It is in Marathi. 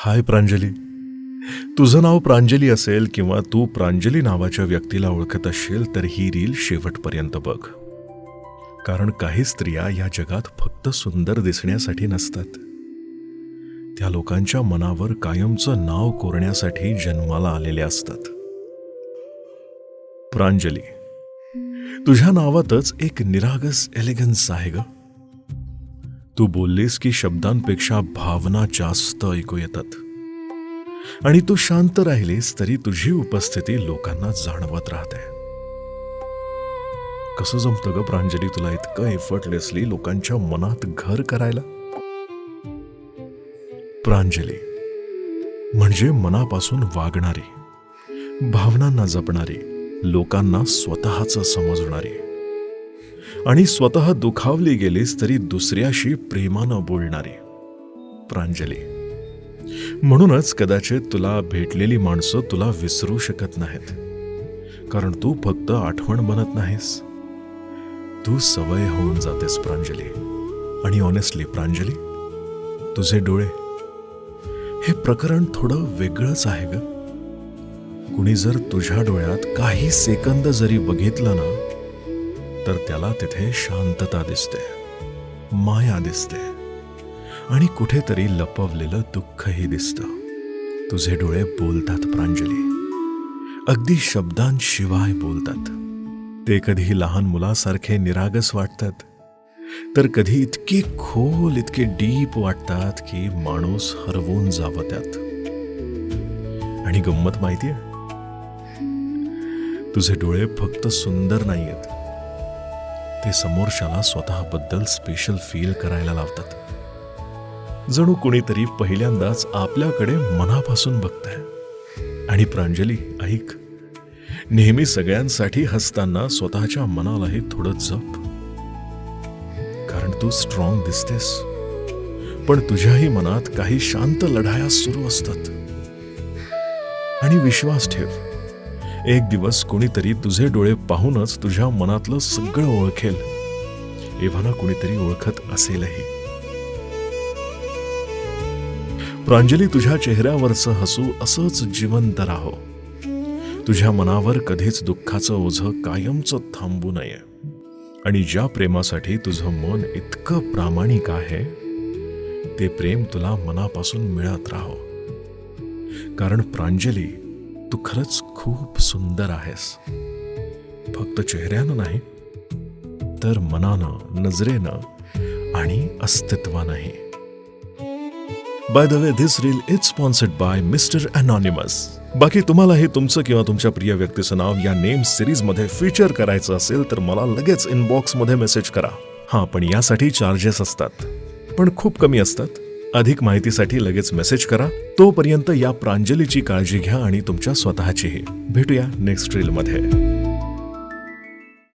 हाय प्रांजली. तुझं नाव प्रांजली असेल किंवा तू प्रांजली नावाच्या व्यक्तीला ओळखत असशील तर ही रील शेवटपर्यंत बघ. कारण काही स्त्रिया या जगात फक्त सुंदर दिसण्यासाठी नसतात, त्या लोकांच्या मनावर कायमचं नाव कोरण्यासाठी जन्माला आलेल्या असतात. प्रांजली, तुझ्या नावातच एक निरागस एलिगन्स आहे ग. तू बोललीस की शब्दांपेक्षा भावना जास्त ऐकू येतात, आणि तू शांत राहिलीस तरी तुझी उपस्थिती लोकांना जाणवत राहते. कसं जमतं ग प्रांजली तुला इतकं एफर्टलेसली लोकांच्या मनात घर करायला? प्रांजली म्हणजे मनापासून वागणारी, भावनांना जपणारी, लोकांना स्वतःच समजणारी, आणि स्वतः दुखावली गेलीस तरी दुसऱ्याशी प्रेमानं बोलणारी. प्रांजली, म्हणूनच कदाचित तुला भेटलेली माणसं तुला विसरू शकत नाहीत, कारण तू फक्त आठवण बनत नाहीस, तू सवय होऊन जातेस प्रांजली. आणि ऑनेस्टली प्रांजली, तुझे डोळे, हे प्रकरण थोडं वेगळंच आहे ग. कुणी जर तुझ्या डोळ्यात काही सेकंद जरी बघितलं ना, तर त्याला तिथे शांतता दिसते, माया दिसते, आणि कुठेतरी लपवलेलं दुःखही दिसतं. तुझे डोळे बोलतात प्रांजली, अगदी शब्दांशिवाय बोलतात. ते कधी लहान मुलासारखे निरागस वाटतात, तर कधी इतके खोल, इतके डीप वाटतात की माणूस हरवून जावं त्यात. आणि गंमत माहितीये, तुझे डोळे फक्त सुंदर नाहीयेत, ते समोरच्याला स्वतःबद्दल स्पेशल फील करायला लावतात. जणू कुणीतरी पहिल्यांदाच आपल्याकडे मनापासून बघतंय. आणि प्रांजली ऐक, नेहमी सगळ्यांसाठी हसताना स्वतःच्या मनालाही थोडं जप. कारण तू स्ट्रॉंग दिसतेस, पण तुझ्याही मनात काही शांत लढाया सुरू असतात. आणि विश्वास ठेव, एक दिवस कोणीतरी तुझे डोळे पाहूनच तुझ्या मनातलं सगळं ओळखेल, एव्हाना कोणीतरी ओळखत असेलही. प्रांजली, तुझ्या चेहऱ्यावरचं हसू असंच जिवंत राहो. तुझ्या मनावर कधीच दुःखाचं ओझं कायमचं थांबू नये. आणि ज्या प्रेमासाठी तुझं मन इतकं प्रामाणिक आहे, ते प्रेम तुला मनापासून मिळत राहो. कारण प्रांजली, तू खरंच खूप सुंदर आहेस, फक्त चेहऱ्यानं नाही, तर मनानं, नजरेनं आणि अस्तित्वानंही. By the way, this reel is sponsored by mister anonymous. बाकी तुम्हालाही तुमचं किंवा तुमच्या प्रिय व्यक्तीचं नाव या नेम सिरीज मध्ये फीचर करायचं असेल तर मला लगेच इनबॉक्स मध्ये मेसेज करा. हां, पण यासाठी चार्जेस असतात, पण खूप कमी असतात. अधिक माहितीसाठी लगेच मेसेज करा. तोपर्यंत या प्रांजलीची काळजी घ्या आणि तुमच्या स्वतःचीही. भेटूया नेक्स्ट रील मध्ये.